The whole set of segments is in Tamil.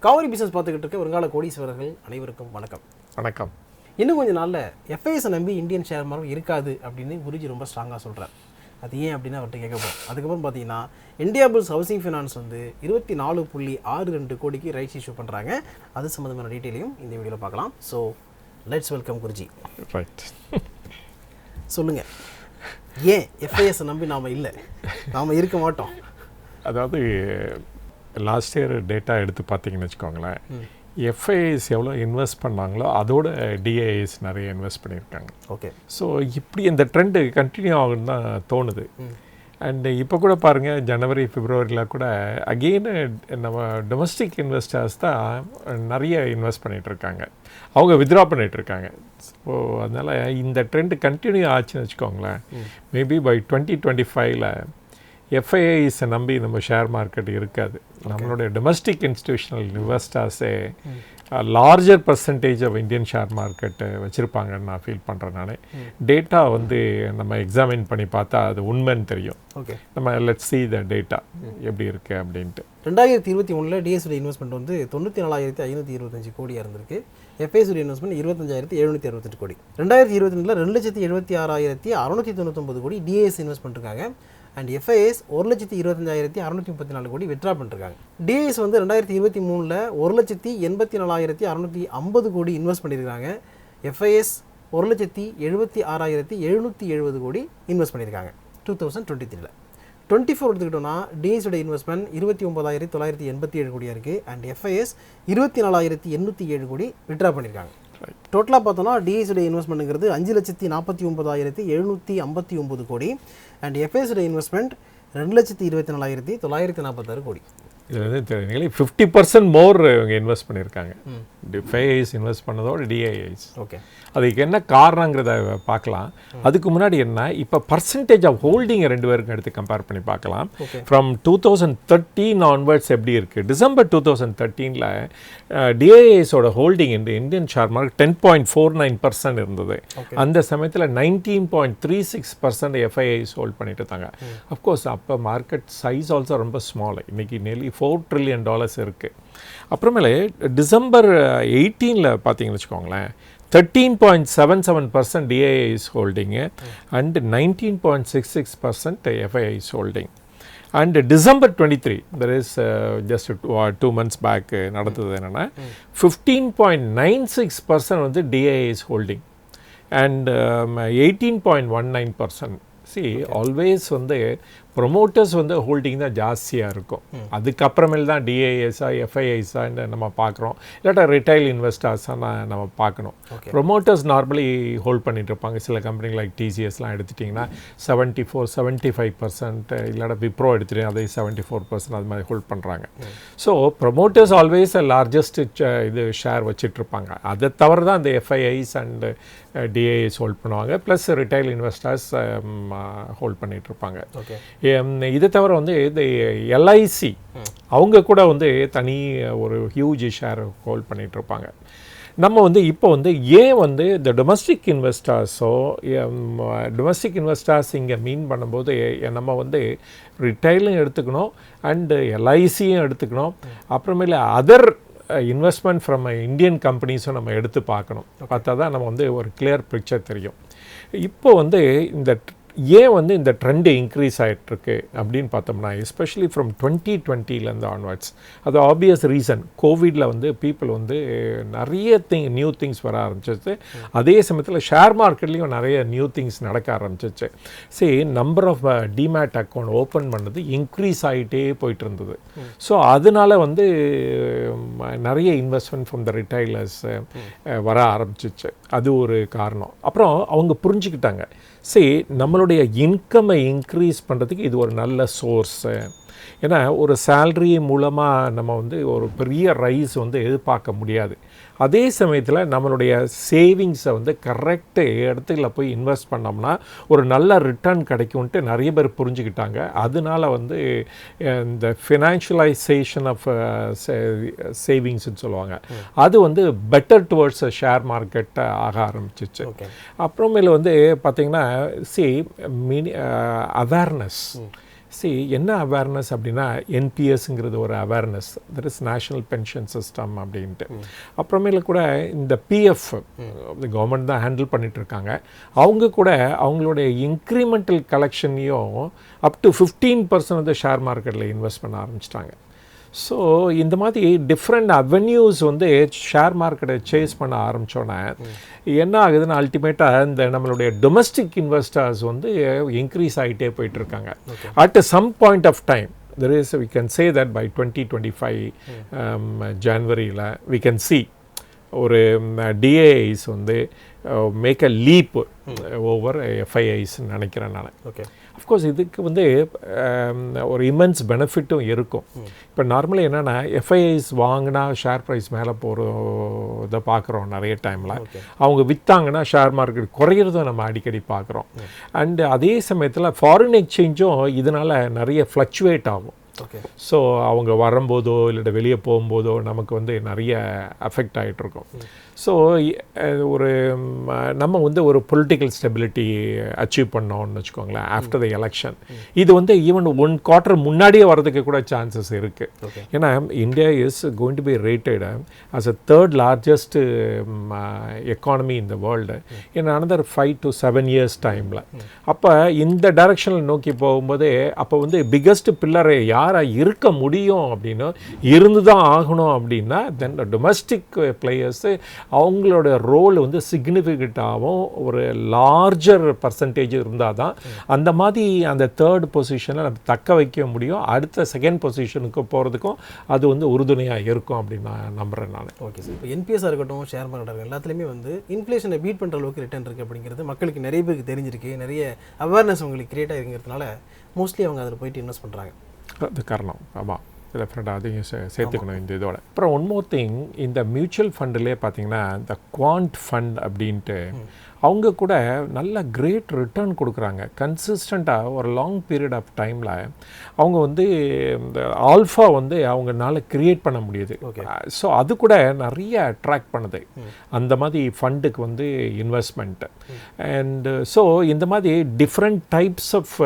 காவிரி பிஸ்னஸ் பார்த்துக்கிட்டு இருக்க வருங்கால கோடீஸ்வரர்கள் அனைவருக்கும் வணக்கம். வணக்கம். இன்னும் கொஞ்சம் நாளில் FIIs நம்பி இந்தியன் ஷேர் மார்க்கெட் இருக்காது அப்படின்னு குருஜி ரொம்ப ஸ்ட்ராங்காக சொல்கிறார். அது ஏன் அப்படின்னு அவர்கிட்ட கேட்க போகிறோம். அதுக்கப்புறம் பார்த்தீங்கன்னா இந்தியாபுல்ஸ் ஹவுசிங் ஃபைனான்ஸ் வந்து 24.62 கோடிக்கு ரைட்ஸ் இஷ்யூ பண்ணுறாங்க. அது சம்மந்தமான டீட்டெயிலையும் இந்த வீடியோவில் பார்க்கலாம். So let's welcome Guruji. Right, சொல்லுங்கள், ஏன் FIIs நம்பி நாம் இருக்க மாட்டோம்? அதாவது லாஸ்ட் இயர் டேட்டா எடுத்து பார்த்தீங்கன்னு வச்சுக்கோங்களேன், FIIs எவ்வளோ இன்வெஸ்ட் பண்ணாங்களோ அதோட DIIs நிறைய இன்வெஸ்ட் பண்ணியிருக்காங்க. ஓகே, ஸோ இப்படி இந்த ட்ரெண்டு கண்டினியூ ஆகுன்னு தான் தோணுது. அண்டு இப்போ கூட பாருங்கள், ஜனவரி பிப்ரவரியில் கூட அகெயின் நம்ம டொமஸ்டிக் இன்வெஸ்டர்ஸ் தான் நிறைய இன்வெஸ்ட் பண்ணிகிட்ருக்காங்க, அவங்க வித்ட்ரா பண்ணிகிட்ருக்காங்க. ஸோ அதனால் இந்த ட்ரெண்டு கண்டினியூ ஆச்சுன்னு வச்சுக்கோங்களேன், மேபி பை 2025 FIIs நம்பி நம்ம ஷேர் மார்க்கெட் இருக்காது. நம்மளுடைய டொமஸ்டிக் இன்ஸ்டிடியூஷனல் இன்வெஸ்டர்ஸே larger percentage of Indian share market வச்சுருப்பாங்கன்னு நான் ஃபீல் பண்ணுறேன். நான் டேட்டா வந்து நம்ம எக்ஸாமின் பண்ணி பார்த்தா அது உண்மைன்னு தெரியும். ஓகே, நம்ம லெட்ஸ் see the டேட்டா எப்படி இருக்குது அப்படின்ட்டு. 2021 DIIs இன்வெஸ்ட்மெண்ட் வந்து 94,525 கோடியாக இருந்திருக்கு. FIIs இன்வெஸ்ட்மெண்ட் 25,768 கோடி. 2022 2,76,699 கோடி DIIs இன்வெஸ்ட் பண்ணிருக்காங்க. அண்ட் FIIs 1,25,634 கோடி வித்ட்ரா பண்ணிருக்காங்க. DIIs வந்து 2023 1,84,650 கோடி இன்வெஸ்ட் பண்ணியிருக்காங்க. FIIs 1,76,770 கோடி இன்வெஸ்ட் பண்ணியிருக்காங்க 2023. 24 எடுத்துக்கிட்டோம்னா DIIs இன்வெஸ்ட்மெண்ட் 29,987 கோடியாக இருக்குது. அண்ட் FIIs 24,807 கோடி வித்ட்ரா பண்ணியிருக்காங்க. டோட்டலாக பார்த்தோம்னா DIIs இன்வெஸ்ட்மெண்ட்டுங்கிறது 5,40,759 கோடி. அண்ட் FIIs இன்வெஸ்ட்மெண்ட் 2,24,946 கோடி. இதில் வந்து தெரியுங்களே 50% மோர் இவங்க இன்வெஸ்ட் பண்ணியிருக்காங்க. FIIs இன்வெஸ்ட் பண்ணதோட DIIs. ஓகே, அதுக்கு என்ன காரணங்கிறத பார்க்கலாம். அதுக்கு முன்னாடி என்ன, இப்போ பர்சன்டேஜ் ஆஃப் ஹோல்டிங்கை ரெண்டு பேருக்கும் எடுத்து கம்பேர் பண்ணி பார்க்கலாம். ஃப்ரம் 2013 ஆன்வர்ட்ஸ் எப்படி இருக்குது. டிசம்பர் 2013 DIIஸோட ஹோல்டிங் இந்த இந்தியன் ஷேர் மார்க்கெட் 10.49% இருந்தது. அந்த சமயத்தில் 19.36% FIIs ஹோல்ட் பண்ணிட்டு இருந்தாங்க. அஃப்கோர்ஸ் அப்போ மார்க்கெட் சைஸ் ஆல்சோ ரொம்ப ஸ்மால். இன்றைக்கி நெல்லி $4 trillion இருக்குது. அப்புறமேலே டிசம்பர் 18 பார்த்தீங்கன்னு வச்சுக்கோங்களேன், 13.77% DIIs holding and 19.66% FIIs holding. And December 23 there is just 2 months back நடந்தது என்னென்னா 15.96% வந்து DIIs ஹோல்டிங் அண்ட் 18.19%. ஆல்வேஸ் வந்து ப்ரொமோட்டர்ஸ் வந்து ஹோல்டிங் தான் ஜாஸ்தியாக இருக்கும். அதுக்கப்புறமேல் தான் DIIஸாக FIIஸாக நம்ம பார்க்குறோம், இல்லாட்டா ரிட்டைல் இன்வெஸ்டர்ஸாக நம்ம பார்க்கணும். ப்ரொமோட்டர்ஸ் நார்மலி ஹோல்ட் பண்ணிட்டு இருப்பாங்க. சில கம்பெனி லைக் TCSலாம் எடுத்துட்டிங்கன்னா 74-75%, இல்லாட்டா விப்ரோ எடுத்துகிட்டு அதை 74% அது மாதிரி ஹோல்ட் பண்ணுறாங்க. ஸோ ப்ரொமோட்டர்ஸ் ஆல்வேஸ் லார்ஜஸ்ட் இது ஷேர் வச்சிட்ருப்பாங்க. அதை தவிர தான் இந்த FIIs அண்ட் DIIs ஹோல்ட் பண்ணுவாங்க. ப்ளஸ் ரிட்டைல் இன்வெஸ்டர்ஸ் ஹோல்ட் பண்ணிகிட்ருப்பாங்க. இதை தவிர வந்து இந்த LIC அவங்க கூட வந்து தனி ஒரு ஹியூஜ் ஷேர் ஹோல்ட் பண்ணிகிட்ருப்பாங்க. நம்ம வந்து இப்போ வந்து ஏன் வந்து இந்த டொமஸ்டிக் இன்வெஸ்டர்ஸ் இங்கே மீன் பண்ணும்போது நம்ம வந்து ரிட்டைலும் எடுத்துக்கணும் அண்டு LICயும் எடுத்துக்கணும், அப்புறமேல அதர் இன்வெஸ்ட்மெண்ட் ஃப்ரம் இந்தியன் கம்பெனிஸும் நம்ம எடுத்து பார்க்கணும். பார்த்தா தான் நம்ம வந்து ஒரு கிளியர் பிக்சர் தெரியும். இப்போ வந்து ஏன் வந்து இந்த ட்ரெண்டு இன்க்ரீஸ் ஆகிட்டுருக்கு அப்படின்னு பார்த்தோம்னா, எஸ்பெஷலி ஃப்ரம் 2020 ஆன்வர்ட்ஸ். அது ஆப்வியஸ் ரீசன், கோவிடில் வந்து பீப்புள் வந்து நிறைய நியூ திங்ஸ் வர ஆரம்பிச்சிச்சு. அதே சமயத்தில் ஷேர் மார்க்கெட்லேயும் நிறைய நியூ திங்ஸ் நடக்க ஆரம்பிச்சிச்சு. Number of demat account open பண்ணது இன்க்ரீஸ் ஆகிட்டே போயிட்டு இருந்தது. ஸோ அதனால வந்து நிறைய இன்வெஸ்ட்மெண்ட் ஃப்ரம் த ரிட்டைலர்ஸ் வர ஆரம்பிச்சிச்சு. அது ஒரு காரணம். அப்புறம் அவங்க புரிஞ்சுக்கிட்டாங்க, நம்மளுடைய இன்கம்மை இன்க்ரீஸ் பண்ணுறதுக்கு இது ஒரு நல்ல சோர்ஸு. ஏன்னா ஒரு சேல்ரி மூலமாக நம்ம வந்து ஒரு பெரிய ரைஸ் வந்து எதிர்பார்க்க முடியாது. அதே சமயத்தில் நம்மளுடைய சேவிங்ஸை வந்து கரெக்டு இடத்துல போய் இன்வெஸ்ட் பண்ணோம்னா ஒரு நல்ல ரிட்டர்ன் கிடைக்கும்ன்ட்டு நிறைய பேர் புரிஞ்சுக்கிட்டாங்க. அதனால வந்து இந்த ஃபினான்ஷியலைசேஷன் ஆஃப் சேவிங்ஸ்ன்னு சொல்லுவாங்க, அது வந்து பெட்டர் டுவர்ட்ஸ் ஷேர் மார்க்கெட்டை ஆக ஆரம்பிச்சிச்சு. அப்புறமேல வந்து பார்த்திங்கன்னா அவேர்னஸ் என்ன அவேர்னஸ் அப்படின்னா என்பிஎஸ்ங்கிறது ஒரு awareness, that is national pension system அப்படின்ட்டு. அப்புறமேல கூட இந்த பிஎஃப் கவர்மெண்ட் தான் ஹேண்டில் பண்ணிட்டு இருக்காங்க. அவங்க கூட அவங்களுடைய இன்க்ரிமெண்டல் கலெக்ஷனையும் அப் டு 15% வந்து ஷேர் மார்க்கெட்டில் இன்வெஸ்ட் பண்ண ஆரம்பிச்சிட்டாங்க. ஸோ இந்த மாதிரி டிஃப்ரெண்ட் அவென்யூஸ் வந்து ஷேர் மார்க்கெட்டை சேஸ் பண்ண ஆரம்பித்தோன்னே என்ன ஆகுதுன்னா அல்டிமேட்டாக இந்த நம்மளுடைய டொமஸ்டிக் இன்வெஸ்டர்ஸ் வந்து இன்க்ரீஸ் ஆகிட்டே போயிட்டுருக்காங்க. At some point of time there is, we can say that by 2025 ஜனவரியில் we can see ஒரு DIIs வந்து make a leap over FIIs நினைக்கிறேன் நான். ஓகே, அஃப்கோர்ஸ் இதுக்கு வந்து ஒரு இமென்ஸ் பெனிஃபிட்டும் இருக்கும். இப்போ நார்மலாக என்னென்னா FIIs வாங்கினா ஷேர் ப்ரைஸ் மேலே போகிறத பார்க்குறோம் நிறைய டைமில். அவங்க விற்றாங்கன்னா ஷேர் மார்க்கெட் குறையிறதும் நம்ம அடிக்கடி பார்க்குறோம். அண்டு அதே சமயத்தில் ஃபாரின் எக்ஸ்சேஞ்சும் இதனால் நிறைய ஃப்ளக்சுவேட் ஆகும். ஸோ அவங்க வரும்போதோ இல்லை வெளியே போகும்போதோ நமக்கு வந்து நிறைய அஃபெக்ட் ஆகிட்ருக்கோம். ஸோ ஒரு நம்ம வந்து ஒரு பொலிட்டிக்கல் ஸ்டெபிலிட்டி அச்சீவ் பண்ணோம்னு வச்சுக்கோங்களேன் ஆஃப்டர் த எலெக்ஷன். இது வந்து ஈவன் 1 குவார்ட்டர் முன்னாடியே வரதுக்கு கூட சான்சஸ் இருக்குது. ஏன்னா India is going to be rated as a third largest economy in the world in another 5 to 7 years டைமில். அப்போ இந்த டைரக்ஷனில் நோக்கி போகும்போதே அப்போ வந்து பிக்கஸ்ட் பில்லரை யாராக இருக்க முடியும் அப்படின்னு இருந்து தான் ஆகணும் அப்படின்னா தென் டொமஸ்டிக் பிளேயர்ஸு அவங்களோட ரோல் வந்து சிக்னிஃபிகண்ட்டாகவும் ஒரு லார்ஜர் பர்சன்டேஜ் இருந்தால் தான் அந்த மாதிரி அந்த தேர்ட் பொசிஷனை நம்ம தக்க வைக்க முடியும். அடுத்த செகண்ட் பொசிஷனுக்கு போகிறதுக்கும் அது வந்து உறுதுணையாக இருக்கும் அப்படின்னு நான் நம்புகிறேன் நான். ஓகே சார், இப்போ என்பிஎஸ்ஸாக இருக்கட்டும் ஷேர் மார்க்கெட் எல்லாத்துலேயுமே வந்து இன்ஃப்ளேஷனை பீட் பண்ணுற அளவுக்கு ரிட்டர்ன் இருக்குது அப்படிங்கிறது மக்களுக்கு நிறைய பேருக்கு தெரிஞ்சிருக்கு. நிறைய அவேர்னஸ் உங்களுக்கு கிரியேட் ஆகிருக்கிறதுனால மோஸ்ட்லி அவங்க அதில் போயிட்டு இன்வெஸ்ட் பண்ணுறாங்க. அது காரணம். ஆமாம், டெஃபினட்டாக அதையும் சேர்த்துக்கணும் இந்த இதோட. அப்புறம் ஒன் மோர் திங், இந்த மியூச்சுவல் ஃபண்ட்லேயே பார்த்தீங்கன்னா இந்த குவாண்ட் ஃபண்ட் அப்படின்ட்டு அவங்க கூட நல்ல கிரேட் ரிட்டர்ன் கொடுக்குறாங்க கன்சிஸ்டண்ட்டாக ஒரு லாங் பீரியட் ஆஃப் டைமில். அவங்க வந்து இந்த ஆல்ஃபா வந்து அவங்கனால க்ரியேட் பண்ண முடியுது. ஸோ அது கூட நிறைய அட்ராக்ட் பண்ணுது அந்த மாதிரி ஃபண்டுக்கு வந்து இன்வெஸ்ட்மெண்ட்டு. அண்டு ஸோ இந்த மாதிரி டிஃப்ரெண்ட் டைப்ஸ் ஆஃப்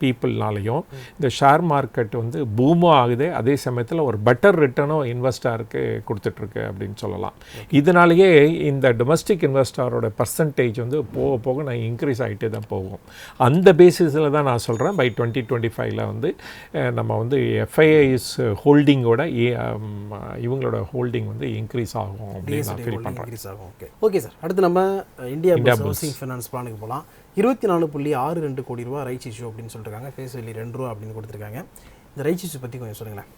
பீப்புள்னாலையும் இந்த ஷேர் மார்க்கெட் வந்து பூமும் ஆகுது, அதே சமயத்தில் ஒரு பெட்டர் ரிட்டர்னும் இன்வெஸ்டாருக்கு கொடுத்துட்ருக்கு அப்படின்னு சொல்லலாம். இதனாலேயே இந்த டொமஸ்டிக் இன்வெஸ்டாரோட பர்சன்டேஜ் வந்து போக போக நான் இன்க்ரீஸ் ஆகிட்டே தான் போகும். அந்த பேசிஸில் தான் நான் சொல்கிறேன் பை 2025 வந்து நம்ம வந்து FIIs ஹோல்டிங்கோட இவங்களோட ஹோல்டிங் வந்து இன்க்ரீஸ் ஆகும் அப்படின்னு நான் ஃபீல் பண்ணுறேன். ஓகே சார், அடுத்து நம்ம இந்தியாபுல்ஸ் ஹவுசிங் ஃபைனான்ஸ் பிளானுக்கு போகலாம். 24.62 கோடி ரூபா ரைட்ஸ் இஷ்யூ அப்படின்னு சொல்லியிருக்காங்க. ஃபேஸ் வேல்யூ 2 ரூபா அப்படின்னு கொடுத்துருக்காங்க. இந்த ரைட்ஸ் இஷ்யூ பற்றி கொஞ்சம் சொல்லுங்களேன்.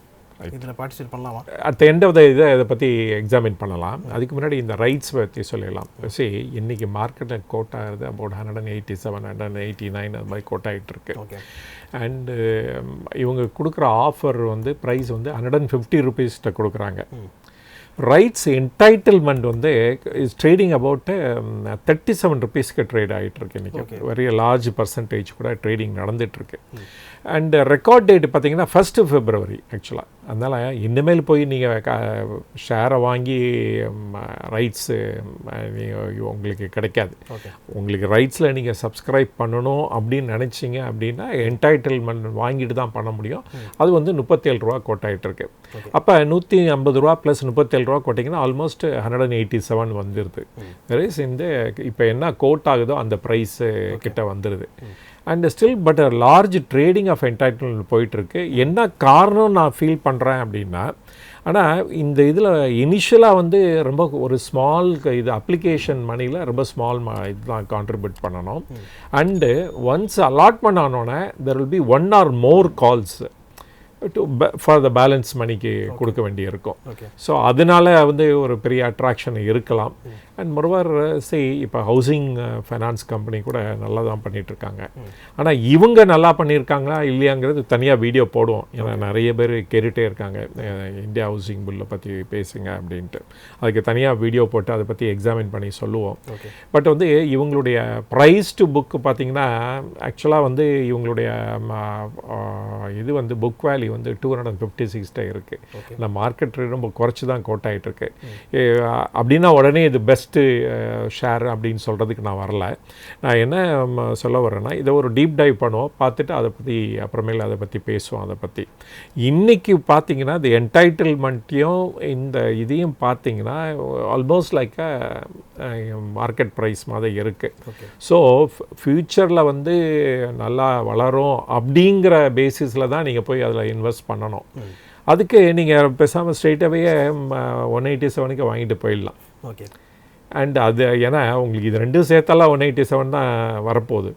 இதில் பார்ட்டிசிபேட் பண்ணலாமா? At the end of the இதை பற்றி எக்ஸாமின் பண்ணலாம். அதுக்கு முன்னாடி இந்த ரைட்ஸ் பற்றி சொல்லிடலாம். சரி, இன்றைக்கி மார்க்கெட்டில் கோட் ஆகுது அபவுட் 187, 189 அது மாதிரி கோட் ஆகிட்டு இருக்கு. அண்டு இவங்க கொடுக்குற ஆஃபர் வந்து ப்ரைஸ் வந்து 150 ருபீஸ்கிட்ட கொடுக்குறாங்க. ரைட்ஸ் என்டைட்டில்மெண்ட் வந்து இஸ் ட்ரேடிங் அபவுட் 37 ருபீஸ்க்கு ட்ரேட் ஆகிட்டுருக்கு இன்றைக்கி. வெரி லார்ஜ் பர்சன்டேஜ் கூட ட்ரேடிங் நடந்துகிட்ருக்கு. அண்ட் ரெக்கார்ட் டேட் பார்த்தீங்கன்னா 1 February ஆக்சுவலாக. அதனால் இனிமேல் போய் நீங்கள் ஷேரை வாங்கி ரைட்ஸு உங்களுக்கு கிடைக்காது. உங்களுக்கு ரைட்ஸில் நீங்கள் சப்ஸ்கிரைப் பண்ணணும் அப்படின்னு நினச்சிங்க அப்படின்னா என்டைட்டில்மெண்ட் வாங்கிட்டு தான் பண்ண முடியும். அது வந்து 37 ரூபா கோட்டாயிட்ருக்கு. அப்போ 150 ரூபா ப்ளஸ் 37 ரூபா கோட்டிங்கன்னா ஆல்மோஸ்ட் 187 வந்துடுது. வெரேஸ் இந்த இப்போ என்ன கோட் ஆகுதோ அந்த ப்ரைஸு கிட்ட வந்துடுது. And still but large trading of entitlement போயிட்டுருக்கு. என்ன காரணம் நான் ஃபீல் பண்ணுறேன் அப்படின்னா, ஆனால் இந்த இதில் இனிஷியலாக வந்து ரொம்ப ஒரு ஸ்மால் இது அப்ளிகேஷன் மணியில் ரொம்ப ஸ்மால் இதுதான் கான்ட்ரிபியூட் பண்ணணும். அண்டு ஒன்ஸ் அலாட்மெண்ட் ஆனோன்னே there will be 1 or more calls for the balance மணிக்கு கொடுக்க வேண்டியிருக்கும். ஸோ அதனால வந்து ஒரு பெரிய அட்ராக்ஷன் இருக்கலாம். அண்ட் மொரோவர் இப்போ ஹவுசிங் ஃபைனான்ஸ் கம்பெனி கூட நல்லா தான் பண்ணிகிட்ருக்காங்க. ஆனால் இவங்க நல்லா பண்ணியிருக்காங்களா இல்லையாங்கிறது தனியாக வீடியோ போடுவோம். ஏன்னா நிறைய பேர் கேட்டுகிட்டே இருக்காங்க இந்தியா ஹவுசிங் பில்லை பற்றி பேசுங்க அப்படின்ட்டு. அதுக்கு தனியாக வீடியோ போட்டு அதை பற்றி எக்ஸாமின் பண்ணி சொல்லுவோம். பட் வந்து இவங்களுடைய ப்ரைஸ் டு புக் பார்த்திங்கன்னா ஆக்சுவலாக வந்து இவங்களுடைய இது வந்து புக் வேல்யூ வந்து 256 இருக்குது. இந்த மார்க்கெட் ரேட் ரொம்ப குறைச்சி தான் கோட் ஆகிட்டுருக்கு. அப்படின்னா உடனே இது பெஸ்ட் பெஸ்ட்டு ஷேர் அப்படின்னு சொல்கிறதுக்கு நான் வரல. நான் என்ன சொல்ல வரேன்னா, இதை ஒரு டீப் டைவ் பண்ணுவோம், பார்த்துட்டு அதை பற்றி அப்புறமேல அதை பற்றி பேசுவோம். அதை பற்றி இன்றைக்கி பார்த்தீங்கன்னா இந்த என்டைட்டில்மெண்ட்டையும் இந்த இதையும் பார்த்தீங்கன்னா ஆல்மோஸ்ட் லைக் மார்க்கெட் ப்ரைஸ் மாதிரி இருக்குது. ஸோ ஃப்யூச்சரில் வந்து நல்லா வளரும் அப்படிங்கிற பேசிஸில் தான் நீங்கள் போய் அதில் இன்வெஸ்ட் பண்ணணும். அதுக்கு நீங்கள் பேசாமல் ஸ்ட்ரெயிட்டாகவே 187க்கு வாங்கிட்டு போயிடலாம். ஓகே. அண்ட் அது ஏன்னா உங்களுக்கு இது ரெண்டும் சேர்த்தாலாம் 187 தான் வரப்போகுது.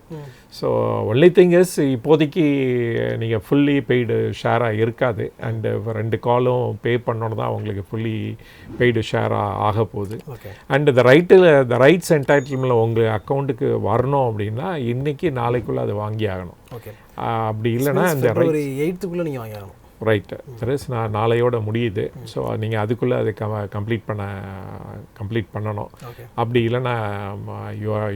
ஸோ ஒன்லி திங் இஸ் இப்போதைக்கு நீங்கள் ஃபுல்லி பெய்டு ஷேராக இருக்காது. அண்டு 2 காலும் பே பண்ணோன்னு தான் உங்களுக்கு ஃபுல்லி பெய்டு ஷேராக ஆக போகுது. அண்ட் த ரைட்ஸ் என்டைட்டில்மெண்ட் உங்கள் அக்கௌண்ட்டுக்கு வரணும் அப்படின்னா இன்றைக்கி நாளைக்குள்ளே அதை வாங்கி ஆகணும். அப்படி இல்லைன்னா இந்த February 8th நீங்கள் வாங்கி ஆகணும். ரைட்டு. தரஸ் நான் நாளையோட முடியுது. ஸோ நீங்கள் அதுக்குள்ளே அதை கம்ப்ளீட் பண்ணணும். அப்படி இல்லைன்னா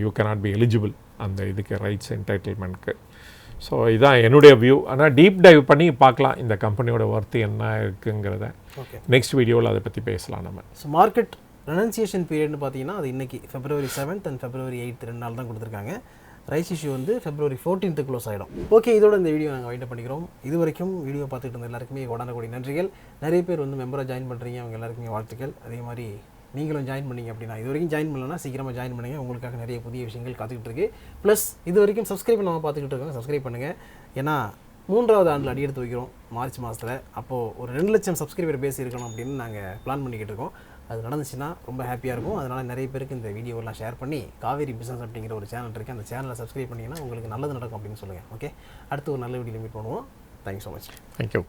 யூ கேனாட் பி எலிஜிபிள் அந்த இதுக்கு ரைட்ஸ் என்டைட்டில்மெண்ட்க்கு. ஸோ இதுதான் என்னுடைய வியூ. ஆனால் டீப் டைவ் பண்ணி பார்க்கலாம் இந்த கம்பெனியோட ஒர்த்து என்ன இருக்குங்கிறத. நெக்ஸ்ட் வீடியோவில் அதை பற்றி பேசலாம் நம்ம. ஸோ மார்க்கெட் ரெனன்சியேஷன் பீரியட்னு பார்த்தீங்கன்னா அது இன்றைக்கி February 7th and February 8th 2 நாள் தான் கொடுத்துருக்காங்க. ரைஸ் இஷ்யூ வந்து February 14th க்ளோஸ் ஆகிடும். ஓகே, இதோட இந்த வீடியோ நாங்கள் வைண்ட் பண்ணிக்கிறோம். இது வரைக்கும் வீடியோ பார்த்துட்டு இருந்த எல்லாருக்குமே கோடான நன்றிகள். நிறைய பேர் வந்து மெம்பராக ஜாயின் பண்ணுறீங்க, அவங்க எல்லாருக்குமே வாழ்த்துக்கள். அதே மாதிரி நீங்களும் ஜாயின் பண்ணிங்க அப்படின்னா, இது வரைக்கும் ஜாயின் பண்ணலன்னா சீக்கிரமாக ஜாயின் பண்ணுங்க. உங்களுக்காக நிறைய புதிய விஷயங்கள் காத்துக்கிட்டு இருக்கு. ப்ளஸ் இது வரைக்கும் சப்ஸ்கிரைப் பண்ணாமல் பார்த்துக்கிட்டு இருக்காங்க, சப்ஸ்கிரைப் பண்ணுங்கள். ஏன்னா 3வது ஆண்டில் அடி எடுத்து வைக்கிறோம் மார்ச் மாதத்தில். அப்போது ஒரு 2 லட்சம் சப்ஸ்கிரைபர் பேசி இருக்கணும் அப்படின்னு நாங்கள் பிளான் பண்ணிக்கிட்டு இருக்கோம். அது நடந்துச்சுன்னா ரொம்ப ஹாப்பியாக இருக்கும். அதனால் நிறைய பேருக்கு இந்த வீடியோவெல்லாம் ஷேர் பண்ணி காவேரி பிஸ்னஸ் அப்படிங்கிற ஒரு சேனல் இருக்குது, அந்த சேனலை சப்ஸ்கிரைப் பண்ணிங்கன்னா உங்களுக்கு நல்லது நடக்கும் அப்படின்னு சொல்லுங்கள். ஓகே, அடுத்து ஒரு நல்ல வீடியோ மீட் பண்ணுவோம். Thank you so much. தேங்க்யூ.